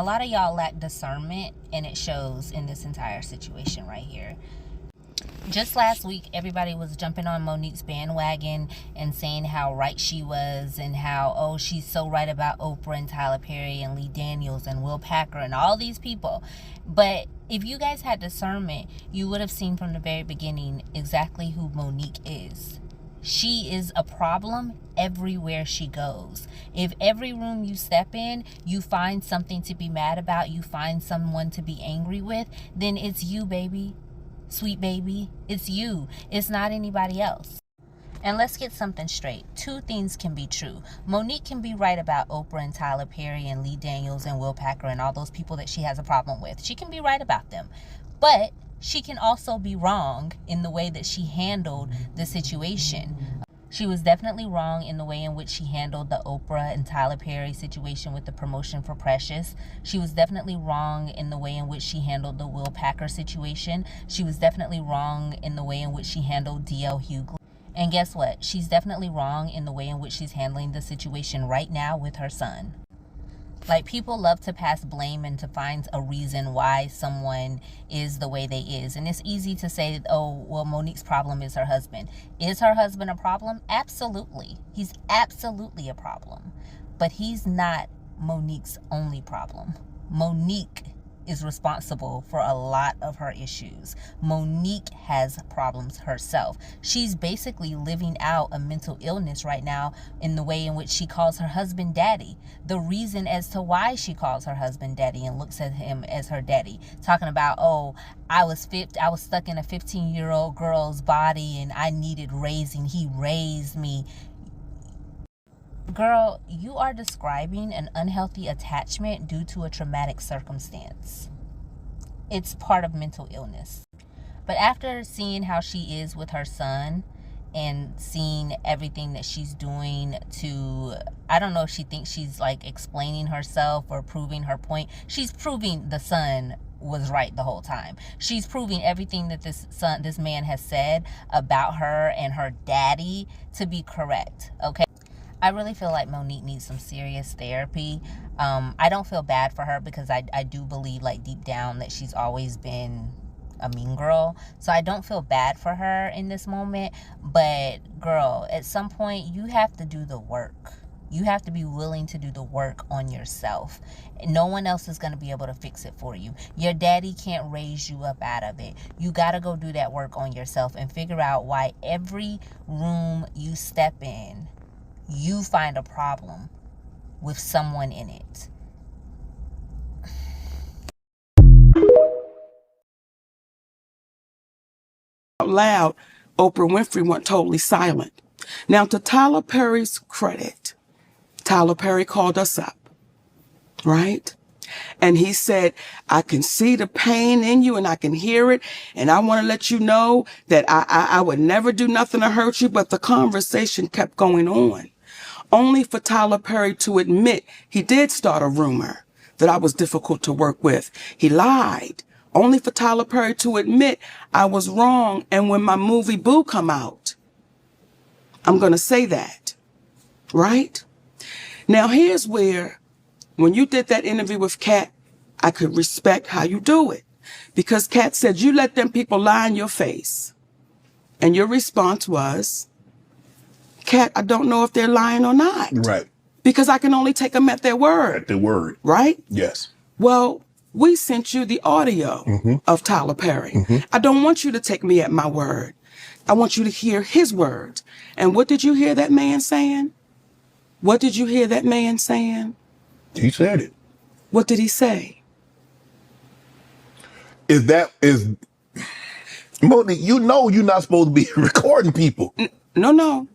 a lot of y'all lack discernment, and it shows in this entire situation right here. Just last week, everybody was jumping on Monique's bandwagon and saying how right she was, and how, oh, she's so right about Oprah and Tyler Perry and Lee Daniels and Will Packer and all these people. But if you guys had discernment, you would have seen from the very beginning exactly who Monique is. She is a problem everywhere she goes. If every room you step in, you find something to be mad about, you find someone to be angry with, then it's you, baby. Sweet baby, it's you. It's not anybody else. And let's get something straight. Two things can be true. Monique can be right about Oprah and Tyler Perry and Lee Daniels and Will Packer and all those people that she has a problem with. She can be right about them. But she can also be wrong in the way that she handled the situation. She was definitely wrong in the way in which she handled the Oprah and Tyler Perry situation with the promotion for Precious. She was definitely wrong in the way in which she handled the Will Packer situation. She was definitely wrong in the way in which she handled D.L. Hughley. And guess what? She's definitely wrong in the way in which she's handling the situation right now with her son. Like, people love to pass blame and to find a reason why someone is the way they is. And it's easy to say, oh, well, Monique's problem is her husband. Is her husband a problem? Absolutely. He's absolutely a problem. But he's not Monique's only problem. Monique is responsible for a lot of her issues. Monique has problems herself. She's basically living out a mental illness right now in the way in which she calls her husband daddy. The reason as to why she calls her husband daddy and looks at him as her daddy, talking about, oh, I was stuck in a 15-year-old girl's body and I needed raising. He raised me. Girl, you are describing an unhealthy attachment due to a traumatic circumstance. It's part of mental illness. But after seeing how she is with her son and seeing everything that she's doing to, I don't know if she thinks she's like explaining herself or proving her point. She's proving the son was right the whole time. She's proving everything that this man has said about her and her daddy to be correct, okay? I really feel like Monique needs some serious therapy. I don't feel bad for her because I do believe, like, deep down that she's always been a mean girl. So I don't feel bad for her in this moment. But, girl, at some point, you have to do the work. You have to be willing to do the work on yourself. No one else is going to be able to fix it for you. Your daddy can't raise you up out of it. You got to go do that work on yourself and figure out why every room you step in, you find a problem with someone in it. Out loud, Oprah Winfrey went totally silent. Now, to Tyler Perry's credit, Tyler Perry called us up, right? And he said, I can see the pain in you and I can hear it. And I want to let you know that I would never do nothing to hurt you. But the conversation kept going on. Only for Tyler Perry to admit he did start a rumor that I was difficult to work with. He lied. Only for Tyler Perry to admit I was wrong. And when my movie Boo come out, I'm going to say that, right? Now, here's where, when you did that interview with Kat, I could respect how you do it. Because Kat said, you let them people lie in your face. And your response was, Kat, I don't know if they're lying or not. Right. Because I can only take them at their word. At their word. Right? Yes. Well, we sent you the audio of Tyler Perry. I don't want you to take me at my word. I want you to hear his words. And what did you hear that man saying? What did you hear that man saying? He said it. What did he say? Monique, you know you're not supposed to be recording people. No.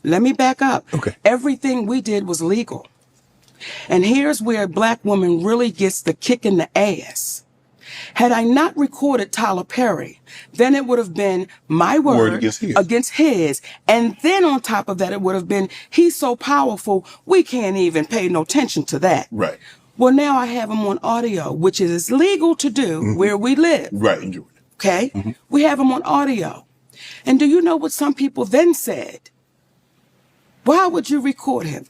Let me back up. Okay. Everything we did was legal. And here's where a black woman really gets the kick in the ass. Had I not recorded Tyler Perry, then it would have been my word against his. And then on top of that, it would have been, he's so powerful, we can't even pay no attention to that. Right. Well, now I have him on audio, which is legal to do where we live. Right. Okay? We have him on audio. And do you know what some people then said? Why would you record him?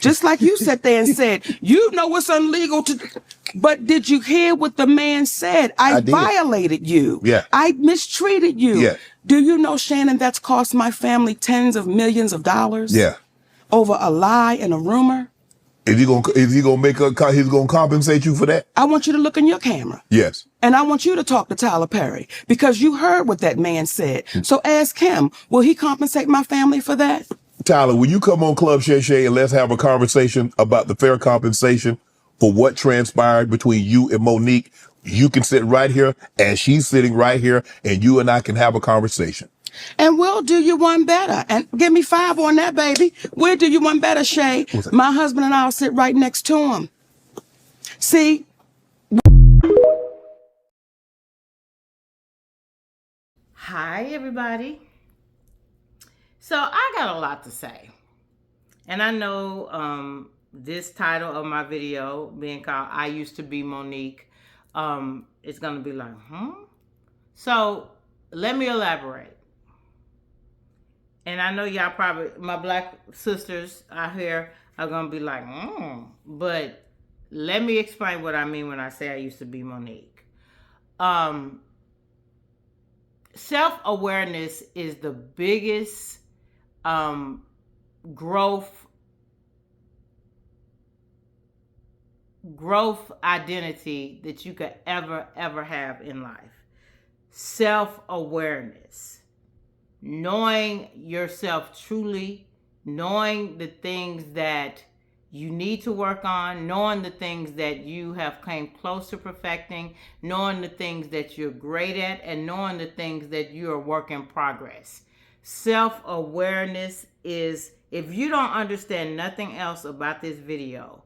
Just like you sat there and said, you know it's illegal to, but did you hear what the man said? I did. violated you. Yeah. I mistreated you. Yeah. Do you know, Shannon, that's cost my family tens of millions of dollars? Yeah. Over a lie and a rumor? Is he gonna make he's gonna compensate you for that? I want you to look in your camera. Yes. And I want you to talk to Tyler Perry because you heard what that man said. So ask him, will he compensate my family for that? Tyler, will you come on Club Shay Shay and let's have a conversation about the fair compensation for what transpired between you and Monique? You can sit right here and she's sitting right here and you and I can have a conversation. And we'll do you one better. And give me 5 on that, baby. We'll do you one better, Shay. My husband and I'll sit right next to him. See? Hi, everybody. So I got a lot to say. And I know this title of my video being called I Used to Be Monique, it's going to be like, So let me elaborate. And I know y'all probably, my black sisters out here are going to be like, But let me explain what I mean when I say I used to be Monique. Self-awareness is the biggest growth identity that you could ever have in life. Self-awareness. Knowing yourself truly, knowing the things that you need to work on, knowing the things that you have came close to perfecting, knowing the things that you're great at, and knowing the things that you are work in progress. Self-awareness is, if you don't understand nothing else about this video,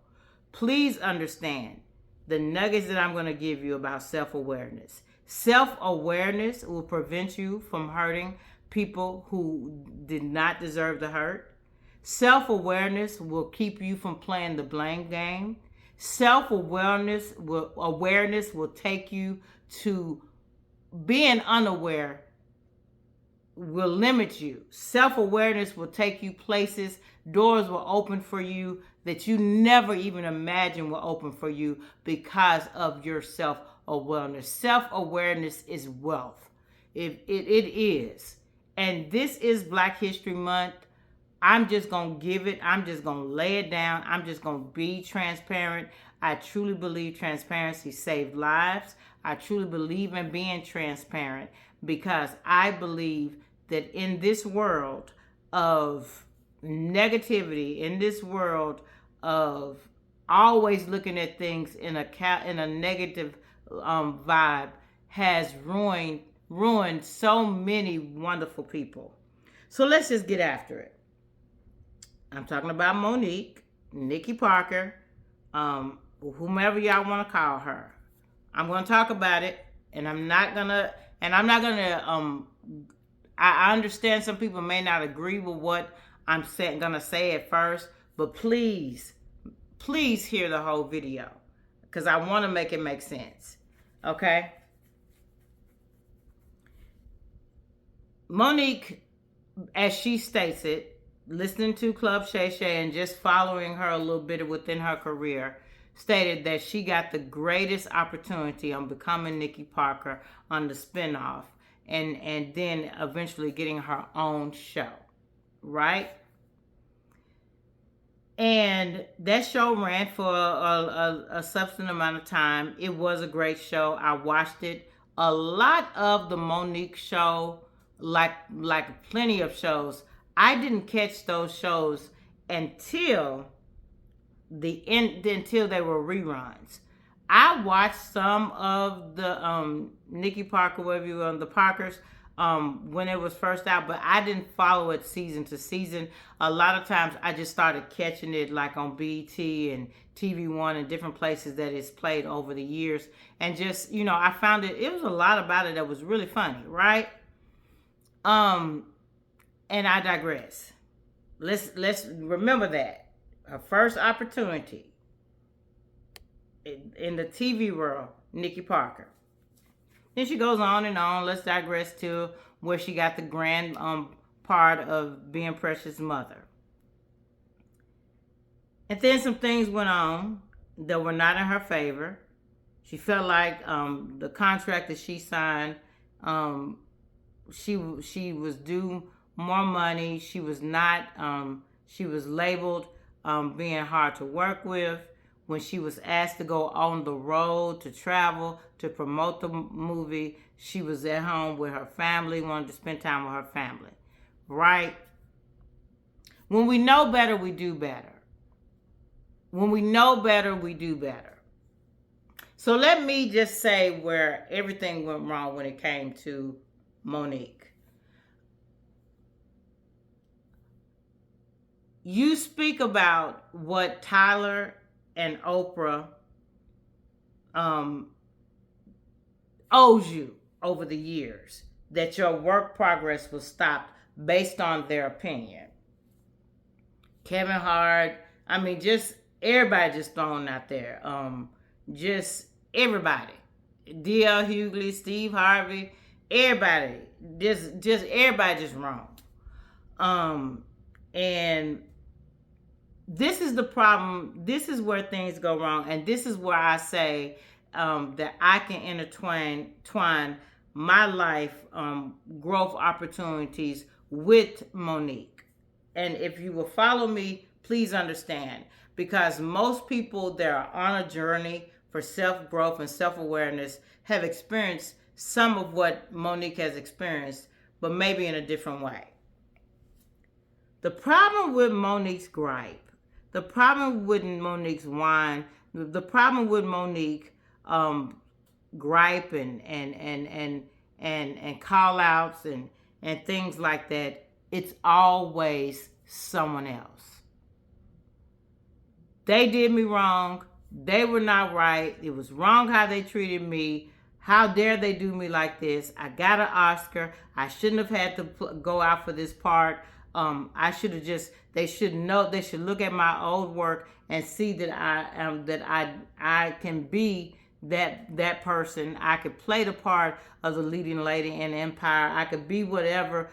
please understand the nuggets that I'm going to give you about self-awareness. Self-awareness will prevent you from hurting people who did not deserve the hurt. Self-awareness will keep you from playing the blame game. Self-awareness will take you to being unaware, will limit you. Self-awareness will take you places, doors will open for you that you never even imagined will open for you because of your self-awareness. Self-awareness is wealth. It is. And this is Black History Month. I'm just going to give it. I'm just going to lay it down. I'm just going to be transparent. I truly believe transparency saves lives. I truly believe in being transparent because I believe that in this world of negativity, in this world of always looking at things in a negative vibe, has ruined so many wonderful people. So let's just get after it. I'm talking about Monique, Nikki Parker, whomever y'all want to call her. I'm going to talk about it, and I understand some people may not agree with what I'm going to say at first, but please hear the whole video because I want to make it make sense. Okay? Monique, as she states it, listening to Club Shay Shay and just following her a little bit within her career, stated that she got the greatest opportunity on becoming Nikki Parker on the spinoff and then eventually getting her own show, right? And that show ran for a substantial amount of time. It was a great show. I watched it. A lot of the Monique show, like plenty of shows, I didn't catch those shows until until they were reruns. I watched some of the Nikki Parker, whatever you want, the Parkers, when it was first out, but I didn't follow it season to season. A lot of times I just started catching it like on BET and TV One and different places that it's played over the years. And just, I found it was a lot about it that was really funny, right? And I digress. Let's remember that. Her first opportunity in the TV world, Nikki Parker. Then she goes on and on. Let's digress to where she got the grand part of being Precious' mother. And then some things went on that were not in her favor. She felt like the contract that she signed, she was due more money. She was not. She was labeled being hard to work with. When she was asked to go on the road to travel to promote the movie, she was at home with her family, wanted to spend time with her family. Right? When we know better, we do better. When we know better, we do better. So let me just say where everything went wrong when it came to Monique. You speak about what Tyler and Oprah owes you over the years, that your work progress was stopped based on their opinion. Kevin Hart, I mean, just everybody just thrown out there. Just everybody. D.L. Hughley, Steve Harvey, everybody. Just everybody just wrong. And this is the problem. This is where things go wrong. And this is where I say that I can intertwine my life growth opportunities with Monique. And if you will follow me, please understand. Because most people that are on a journey for self-growth and self-awareness have experienced some of what Monique has experienced, but maybe in a different way. The problem with Monique's gripe, the problem with Monique's whine, the problem with Monique gripe and call outs and things like that, it's always someone else. They did me wrong. They were not right. It was wrong how they treated me. How dare they do me like this? I got an Oscar. I shouldn't have had to go out for this part. I should have just, they should know, they should look at my old work and see that I can be that person. I could play the part of the leading lady in Empire. I could be whatever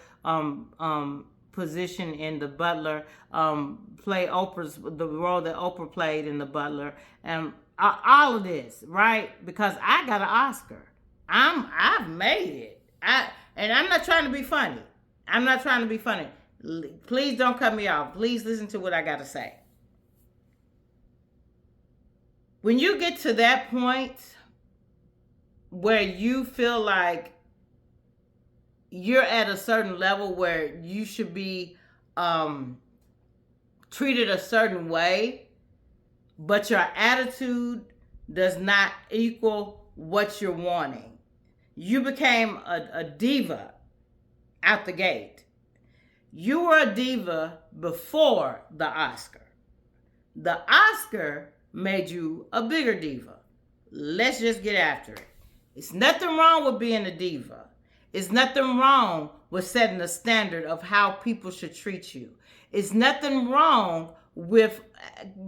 position in The Butler, play the role that Oprah played in The Butler, and all of this, right? Because I got an Oscar. I've made it. And I'm not trying to be funny. I'm not trying to be funny. Please don't cut me off. Please listen to what I got to say. When you get to that point where you feel like you're at a certain level where you should be treated a certain way, but your attitude does not equal what you're wanting, you became a diva out the gate. You were a diva before the Oscar. The Oscar made you a bigger diva. Let's just get after it. It's nothing wrong with being a diva. It's nothing wrong with setting a standard of how people should treat you. It's nothing wrong with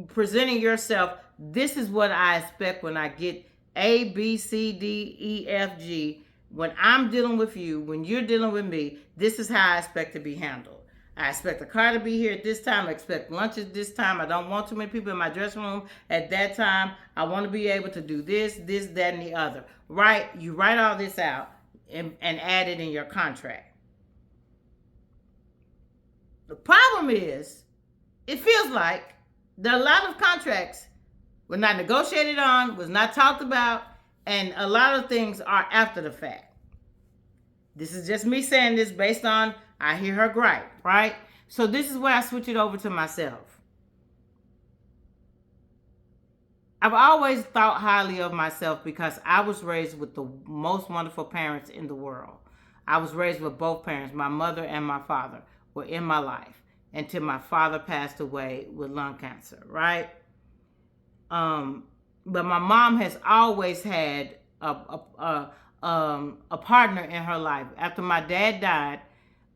presenting yourself. This is what I expect when I get A, B, C, D, E, F, G. When I'm dealing with you, when you're dealing with me, this is how I expect to be handled. I expect the car to be here at this time. I expect lunch at this time. I don't want too many people in my dressing room at that time. I want to be able to do this, that, and the other. Right? You write all this out and add it in your contract. The problem is, it feels like that a lot of contracts were not negotiated on, was not talked about, and a lot of things are after the fact. This is just me saying this based on, I hear her gripe, right? So this is where I switch it over to myself. I've always thought highly of myself because I was raised with the most wonderful parents in the world. I was raised with both parents. My mother and my father were in my life until my father passed away with lung cancer, right? But my mom has always had a partner in her life. After my dad died,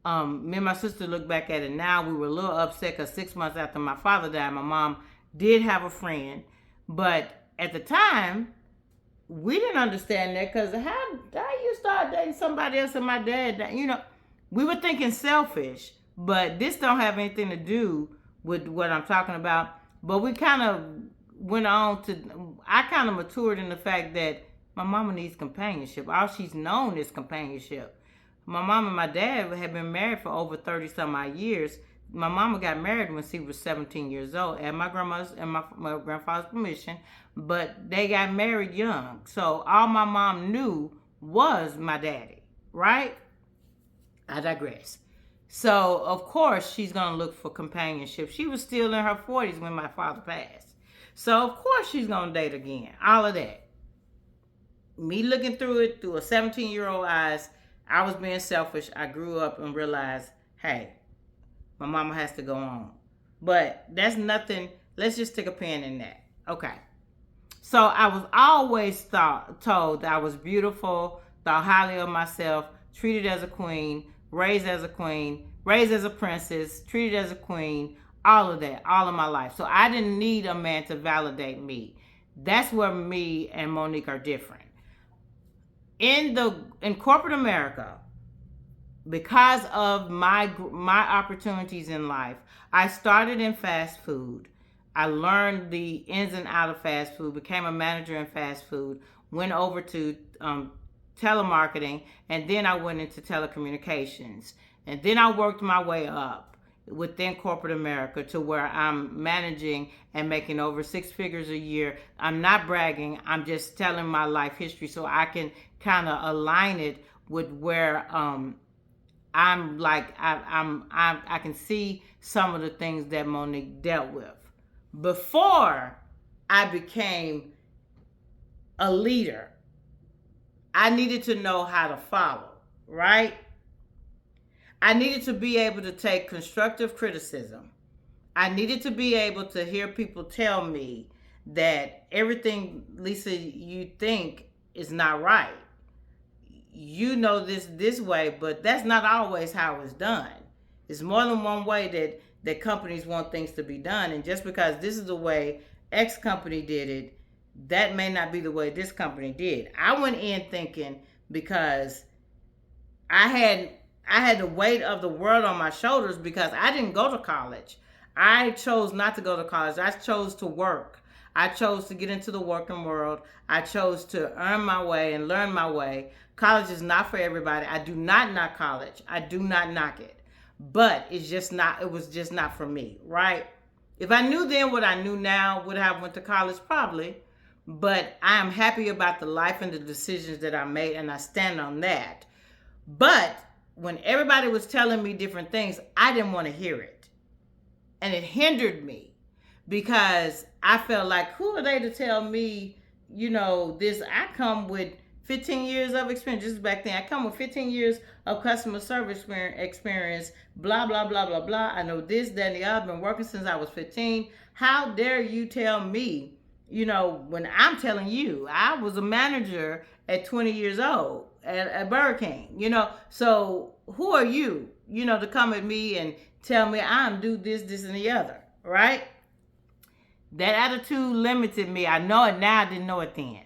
me and my sister look back at it now. We were a little upset because 6 months after my father died, my mom did have a friend. But at the time, we didn't understand that because how you start dating somebody else and my dad died? You know, we were thinking selfish. But this don't have anything to do with what I'm talking about. But we kind of went on to, I kind of matured in the fact that my mama needs companionship. All she's known is companionship. My mom and my dad had been married for over 30 some odd years. My mama got married when she was 17 years old, at my grandmother's and my grandfather's permission, but they got married young. So all my mom knew was my daddy, right? I digress. So, of course, she's going to look for companionship. She was still in her 40s when my father passed. So, of course, she's going to date again. All of that. Me looking through it through a 17-year-old eyes, I was being selfish. I grew up and realized, hey, my mama has to go on. But that's nothing. Let's just stick a pin in that. Okay. So I was always told that I was beautiful, thought highly of myself, treated as a queen, raised as a queen, raised as a princess, treated as a queen, all of that, all of my life. So I didn't need a man to validate me. That's where me and Monique are different. In corporate America, because of my opportunities in life, I started in fast food. I learned the ins and outs of fast food, became a manager in fast food, went over to telemarketing, and then I went into telecommunications. And then I worked my way up within corporate America to where I'm managing and making over 6 figures a year. I'm not bragging. I'm just telling my life history so I can kind of align it with where I'm like, I can see some of the things that Monique dealt with. Before I became a leader, I needed to know how to follow, right? I needed to be able to take constructive criticism. I needed to be able to hear people tell me that everything, Lisa, you think is not right. You know this way, but that's not always how it's done. It's more than one way that companies want things to be done. And just because this is the way X company did it, that may not be the way this company did. I went in thinking, because I had the weight of the world on my shoulders, because I didn't go to college. I chose not to go to college. I chose to work. I chose to get into the working world. I chose to earn my way and learn my way. College is not for everybody. I do not knock college. I do not knock it. But it was just not for me, right? If I knew then what I knew now, would I have went to college? Probably. But I am happy about the life and the decisions that I made, and I stand on that. But when everybody was telling me different things, I didn't want to hear it. And it hindered me, because I felt like, who are they to tell me, this? I come with 15 years of experience. Just back then, I come with 15 years of customer service experience, blah, blah, blah, blah, blah. I know this, that, and the other. I've been working since I was 15. How dare you tell me, when I'm telling you, I was a manager at 20 years old at Burger King, So who are you, to come at me and tell me I'm do this, and the other, right? That attitude limited me. I know it now. I didn't know it then.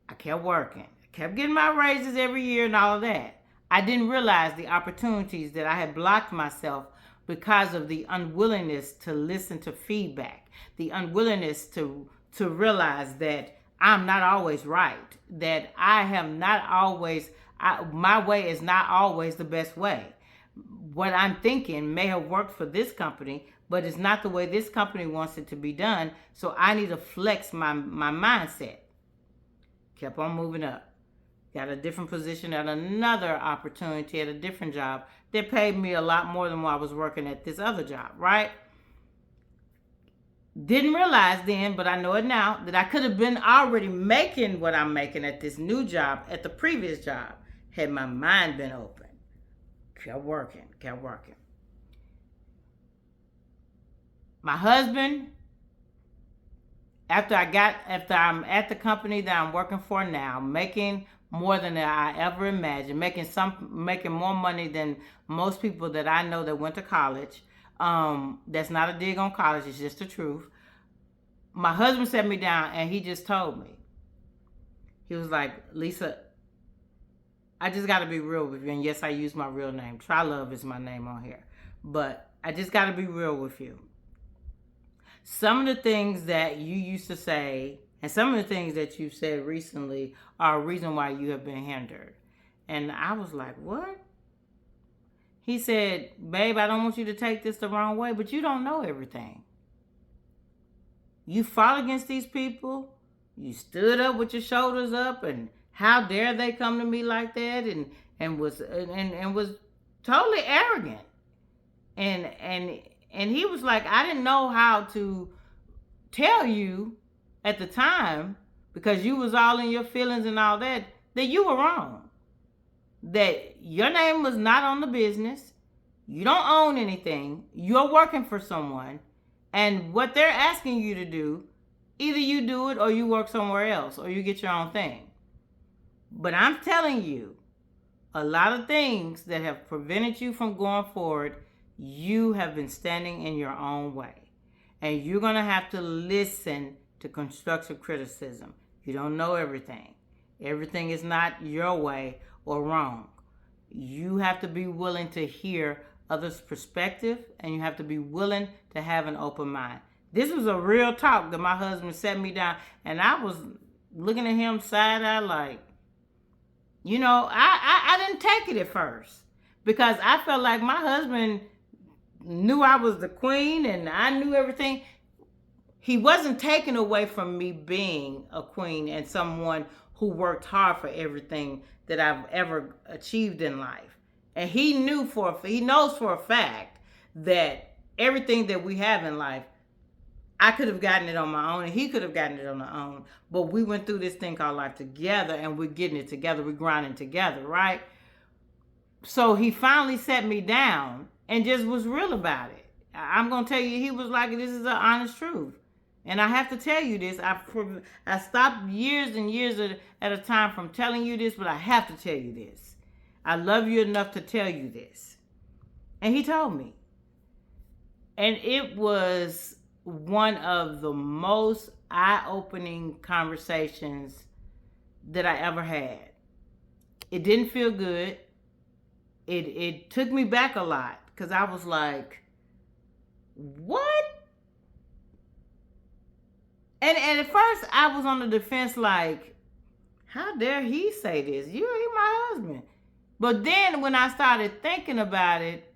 I kept working. I kept getting my raises every year and all of that. I didn't realize the opportunities that I had blocked myself because of the unwillingness to listen to feedback, the unwillingness to realize that I'm not always right, that I am not always, my way is not always the best way. What I'm thinking may have worked for this company, but it's not the way this company wants it to be done. So I need to flex my mindset. Kept on moving up. Got a different position at another opportunity at a different job. They paid me a lot more than what I was working at this other job, right? Didn't realize then, but I know it now, that I could have been already making what I'm making at this new job, at the previous job, had my mind been open. Kept working. My husband, after I'm at the company that I'm working for now, making more than I ever imagined, making more money than most people that I know that went to college. That's not a dig on college, it's just the truth. My husband sat me down and he just told me. He was like, Lisa, I just got to be real with you. And yes, I use my real name. Try Love is my name on here. But I just got to be real with you. some of the things that you used to say and some of the things that you've said recently are a reason why you have been hindered. And I was like, what? He said, babe, I don't want you to take this the wrong way, but you don't know everything. You fought against these people. You stood up with your shoulders up, and how dare they come to me like that, and was totally arrogant. And he was like, I didn't know how to tell you at the time, because you was all in your feelings and all that you were wrong. That your name was not on the business. You don't own anything. You're working for someone. And what they're asking you to do, either you do it or you work somewhere else or you get your own thing. But I'm telling you, a lot of things that have prevented you from going forward, you have been standing in your own way. And you're going to have to listen to constructive criticism. You don't know everything. Everything is not your way or wrong. You have to be willing to hear others' perspective, and you have to be willing to have an open mind. This was a real talk that my husband set me down, and I was looking at him side-eye like, you know, I didn't take it at first because I felt like my husband knew I was the queen and I knew everything. He wasn't taken away from me being a queen and someone who worked hard for everything that I've ever achieved in life. And he knows for a fact that everything that we have in life, I could have gotten it on my own and he could have gotten it on their own. But we went through this thing called life together, and we're getting it together. We're grinding together, right? So he finally set me down and just was real about it. I'm going to tell you, he was like, this is the honest truth. And I have to tell you this. I stopped years and years at a time from telling you this, but I have to tell you this. I love you enough to tell you this. And he told me. And it was one of the most eye-opening conversations that I ever had. It didn't feel good. It took me back a lot because I was like, what? And at first I was on the defense like, how dare he say this? You're my husband. But then when I started thinking about it,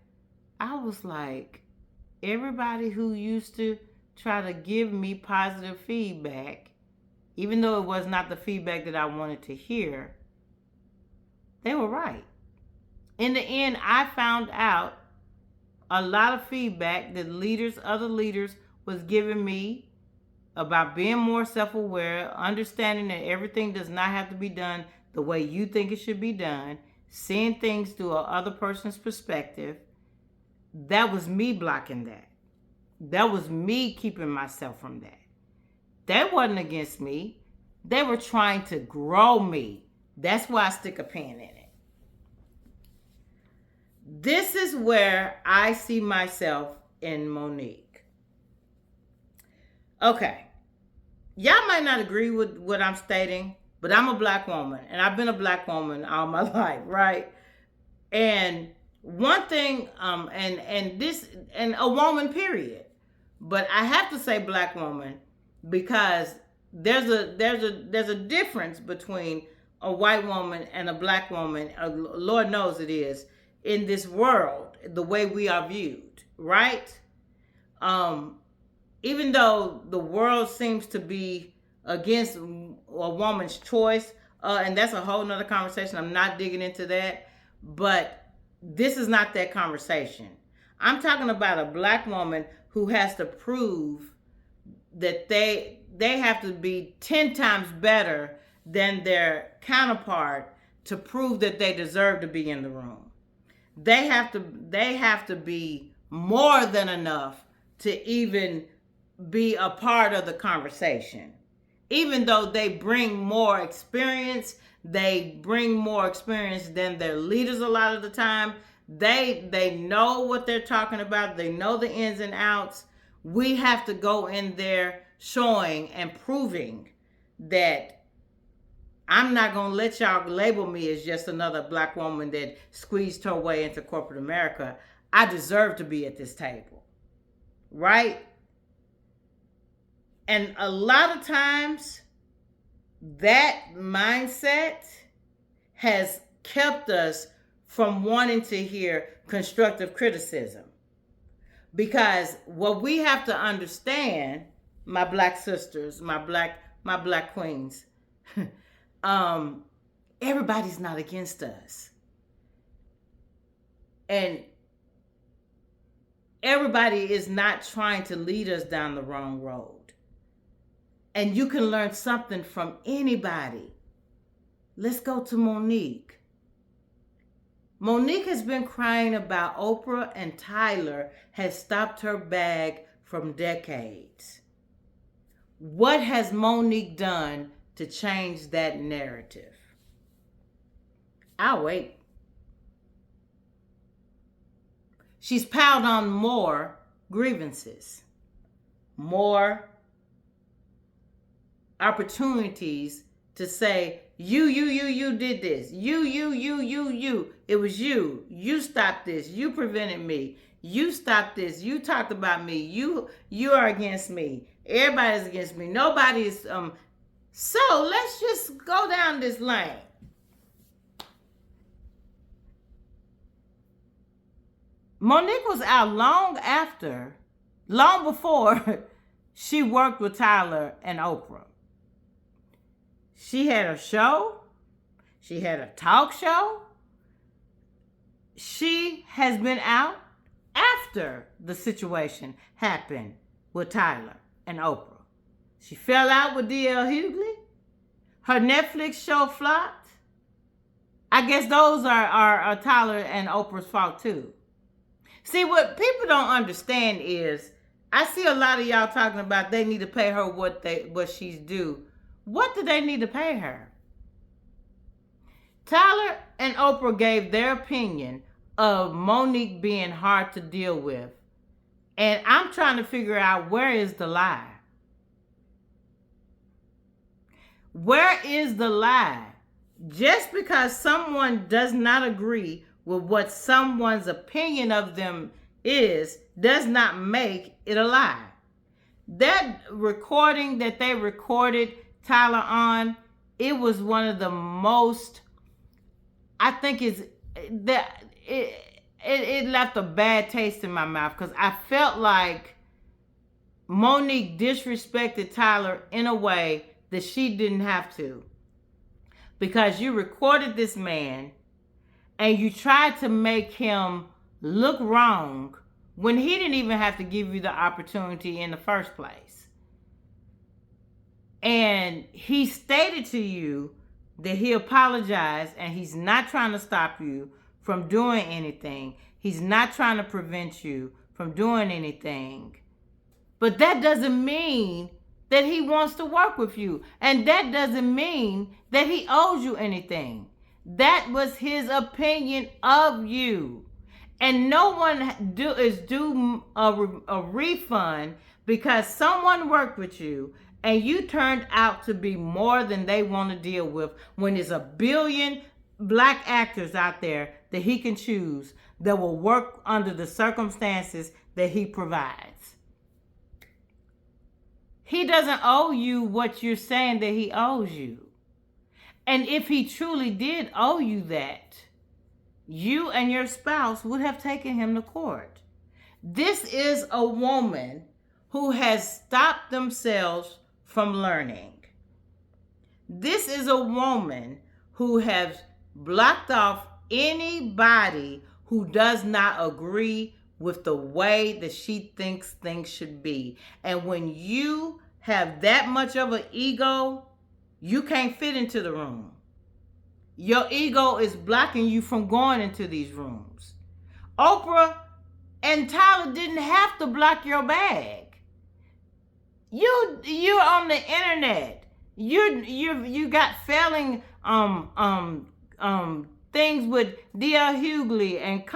I was like, everybody who used to try to give me positive feedback, even though it was not the feedback that I wanted to hear, they were right. In the end, I found out a lot of feedback that other leaders was giving me about being more self-aware, understanding that everything does not have to be done the way you think it should be done, seeing things through another person's perspective. That was me blocking that. That was me keeping myself from that. That wasn't against me. They were trying to grow me. That's why I stick a pin in it. This is where I see myself in Monique. Okay. Y'all might not agree with what I'm stating, but I'm a black woman, and I've been a black woman all my life, right? And one thing, and a woman, period. But I have to say black woman because there's a difference between a white woman and a black woman. Lord knows it is in this world, the way we are viewed, right? Even though the world seems to be against a woman's choice, and that's a whole nother conversation. I'm not digging into that, but this is not that conversation. I'm talking about a black woman who has to prove that they have to be 10 times better than their counterpart to prove that they deserve to be in the room. They have to be more than enough to even be a part of the conversation. Even though they bring more experience, than their leaders a lot of the time. They know what they're talking about. They know the ins and outs. We have to go in there showing and proving that I'm not going to let y'all label me as just another black woman that squeezed her way into corporate America. I deserve to be at this table. Right? And a lot of times that mindset has kept us from wanting to hear constructive criticism. Because what we have to understand, my black sisters, my black queens, everybody's not against us. And everybody is not trying to lead us down the wrong road. And you can learn something from anybody. Let's go to Monique. Monique has been crying about Oprah and Tyler has stopped her bag from decades. What has Monique done to change that narrative? I'll wait. She's piled on more grievances, more opportunities to say, you did this. You. It was you. You stopped this. You prevented me. You stopped this. You talked about me. You are against me. Everybody's against me. Nobody's so let's just go down this lane. Monique was out long before she worked with Tyler and Oprah. She had a show. She had a talk show. She has been out after the situation happened with Tyler and Oprah. She fell out with D.L. Hughley. Her Netflix show flopped. I guess those are Tyler and Oprah's fault too. See, what people don't understand is, I see a lot of y'all talking about they need to pay her what she's due. What do they need to pay her? Tyler and Oprah gave their opinion of Monique being hard to deal with. And I'm trying to figure out, where is the lie? Where is the lie? Just because someone does not agree with what someone's opinion of them is, does not make it a lie. That recording that they recorded Tyler on, it was one of the most, I think it left a bad taste in my mouth, because I felt like Monique disrespected Tyler in a way that she didn't have to. Because you recorded this man and you tried to make him look wrong when he didn't even have to give you the opportunity in the first place. And he stated to you that he apologized and he's not trying to stop you from doing anything. He's not trying to prevent you from doing anything. But that doesn't mean that he wants to work with you. And that doesn't mean that he owes you anything. That was his opinion of you. And no one is due a refund because someone worked with you and you turned out to be more than they want to deal with, when there's a billion black actors out there that he can choose that will work under the circumstances that he provides. He doesn't owe you what you're saying that he owes you. And if he truly did owe you that, you and your spouse would have taken him to court. This is a woman who has stopped themselves from learning. This is a woman who has blocked off anybody who does not agree with the way that she thinks things should be. And when you have that much of an ego, you can't fit into the room. Your ego is blocking you from going into these rooms. Oprah and Tyler didn't have to block your bag. You're on the internet. You got failing things with D.L. Hughley and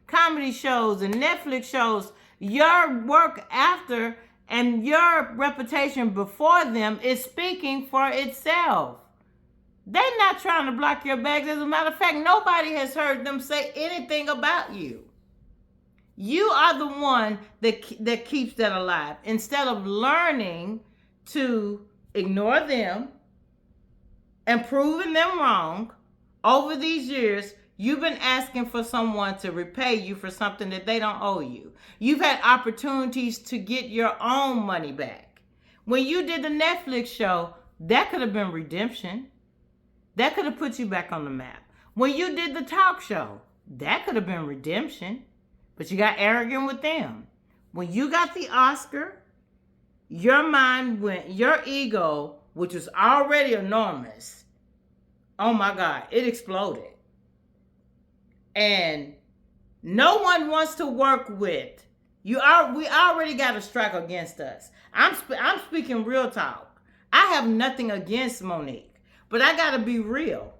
comedy shows and Netflix shows. Your work after and your reputation before them is speaking for itself. They're not trying to block your bags. As a matter of fact, nobody has heard them say anything about you. You are the one that keeps that alive. Instead of learning to ignore them and proving them wrong over these years, you've been asking for someone to repay you for something that they don't owe you. You've had opportunities to get your own money back. When you did the Netflix show, that could have been redemption. That could have put you back on the map. When you did the talk show, that could have been redemption. But you got arrogant with them. When you got the Oscar, your mind went, your ego, which was already enormous, oh my God, it exploded. And no one wants to work with you. We already got a strike against us. I'm speaking real talk. I have nothing against Monique, but I got to be real.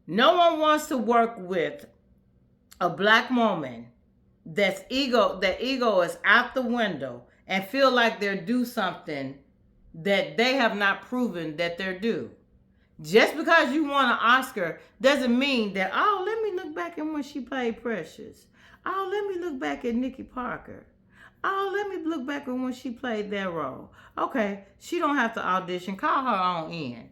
No one wants to work with a black woman that ego is out the window and feel like they're due something that they have not proven that they're due. Just because you want an Oscar doesn't mean that, oh, let me look back at when she played Precious. Oh, let me look back at Nikki Parker. Oh, let me look back at when she played that role. Okay, she don't have to audition. Call her on in.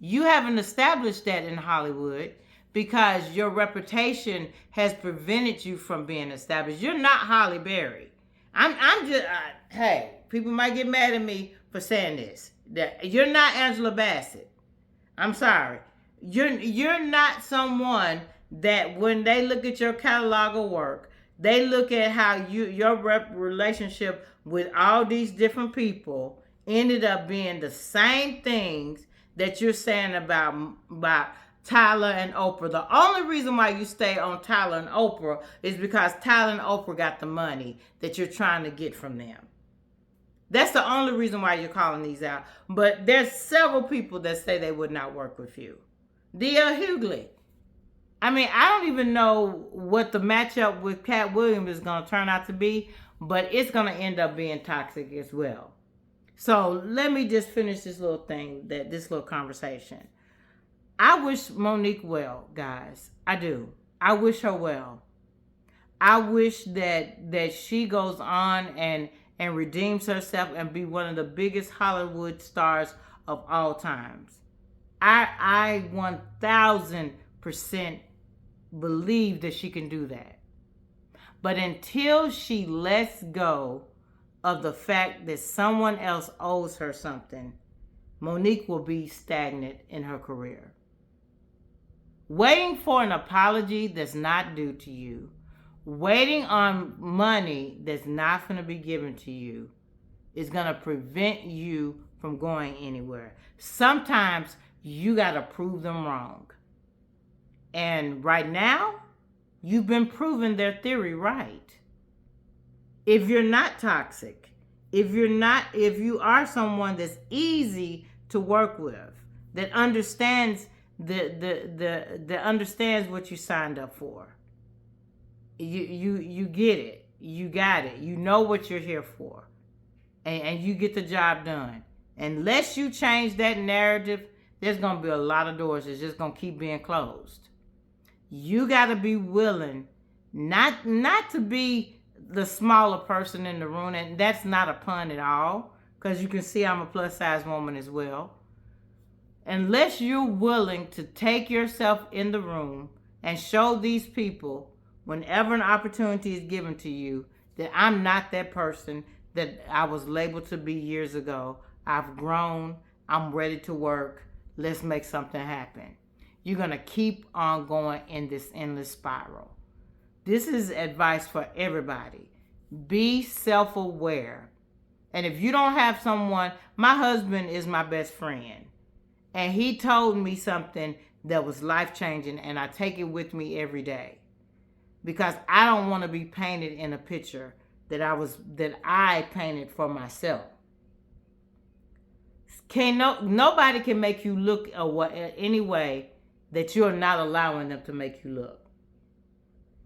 You haven't established that in Hollywood because your reputation has prevented you from being established. You're not Halle Berry. I'm just, hey, people might get mad at me for saying this. That you're not Angela Bassett. I'm sorry. You're not someone that when they look at your catalog of work, they look at how your relationship with all these different people ended up being the same things that you're saying about Tyler and Oprah. The only reason why you stay on Tyler and Oprah is because Tyler and Oprah got the money that you're trying to get from them. That's the only reason why you're calling these out. But there's several people that say they would not work with you. D.L. Hughley. I mean, I don't even know what the matchup with Cat Williams is going to turn out to be, but it's going to end up being toxic as well. So let me just finish this little thing, this little conversation. I wish Monique well, guys. I do. I wish her well. I wish that she goes on and redeems herself and be one of the biggest Hollywood stars of all times. I 1000% believe that she can do that. But until she lets go of the fact that someone else owes her something, Monique will be stagnant in her career. Waiting for an apology that's not due to you, waiting on money that's not going to be given to you, is going to prevent you from going anywhere. Sometimes you got to prove them wrong. And right now, you've been proving their theory right. If you're not toxic, if you are someone that's easy to work with, that understands that understands what you signed up for. You get it. You got it. You know what you're here for. And you get the job done. Unless you change that narrative, there's going to be a lot of doors that's just going to keep being closed. You got to be willing not to be the smaller person in the room. And that's not a pun at all, because you can see I'm a plus size woman as well. Unless you're willing to take yourself in the room and show these people, whenever an opportunity is given to you, that I'm not that person that I was labeled to be years ago. I've grown. I'm ready to work. Let's make something happen. You're going to keep on going in this endless spiral. This is advice for everybody. Be self-aware. And if you don't have someone, my husband is my best friend. And he told me something that was life-changing, and I take it with me every day. Because I don't want to be painted in a picture that I painted for myself. Nobody can make you look any way that you're not allowing them to make you look.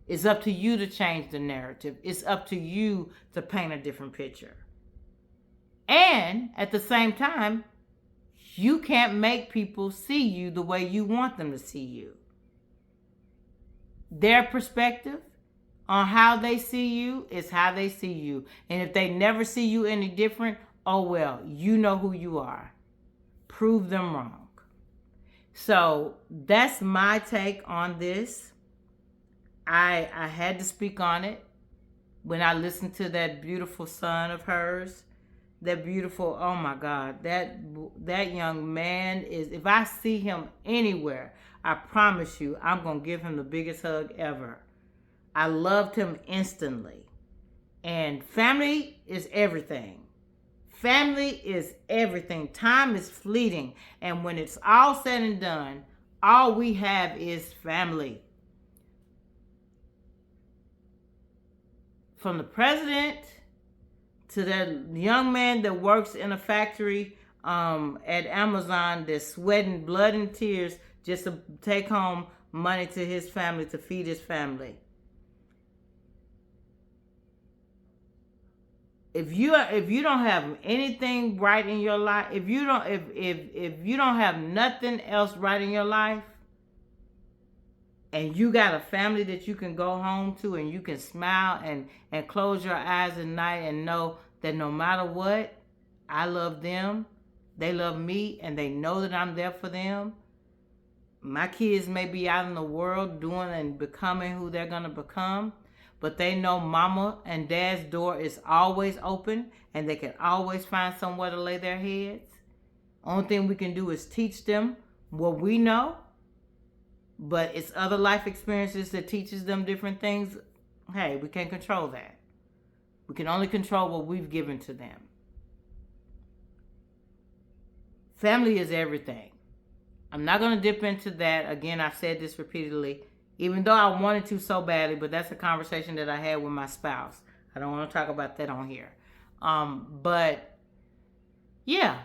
It's up to you to change the narrative. It's up to you to paint a different picture. And at the same time, you can't make people see you the way you want them to see you. Their perspective on how they see you is how they see you. And if they never see you any different, oh well, you know who you are. Prove them wrong. So that's my take on this. I had to speak on it when I listened to that beautiful son of hers. That beautiful, oh my God, that young man is, if I see him anywhere, I promise you, I'm going to give him the biggest hug ever. I loved him instantly. And family is everything. Family is everything. Time is fleeting. And when it's all said and done, all we have is family. From the president to that young man that works in a factory at Amazon that's sweating blood and tears just to take home money to his family, to feed his family. If you don't have anything right in your life, if you don't have nothing else right in your life, and you got a family that you can go home to and you can smile and close your eyes at night and know that no matter what, I love them, they love me, and they know that I'm there for them. My kids may be out in the world doing and becoming who they're going to become, but they know mama and dad's door is always open and they can always find somewhere to lay their heads. Only thing we can do is teach them what we know, but it's other life experiences that teaches them different things. Hey, we can't control that. We can only control what we've given to them. Family is everything. I'm not going to dip into that. Again, I've said this repeatedly, even though I wanted to so badly, but that's a conversation that I had with my spouse. I don't want to talk about that on here. But yeah,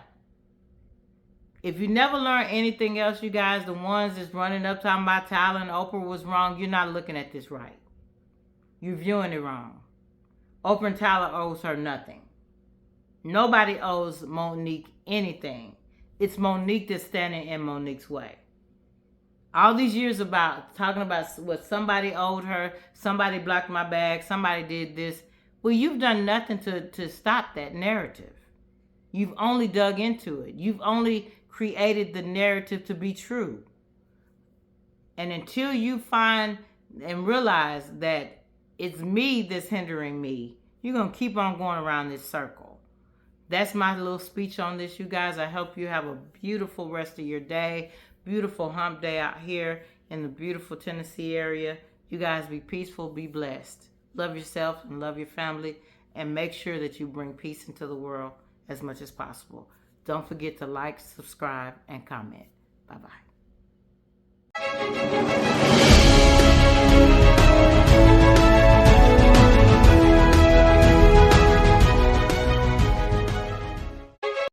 if you never learn anything else, you guys, the ones that's running up talking about Tyler and Oprah was wrong, you're not looking at this right. You're viewing it wrong. Oprah and Tyler owes her nothing. Nobody owes Monique anything. It's Monique that's standing in Monique's way. All these years about talking about what somebody owed her, somebody blocked my bag, somebody did this. Well, you've done nothing to stop that narrative. You've only dug into it. You've only created the narrative to be true. And until you find and realize that it's me that's hindering me, you're going to keep on going around this circle. That's my little speech on this, you guys. I hope you have a beautiful rest of your day. Beautiful hump day out here in the beautiful Tennessee area. You guys be peaceful, be blessed. Love yourself and love your family. And make sure that you bring peace into the world as much as possible. Don't forget to like, subscribe, and comment. Bye-bye.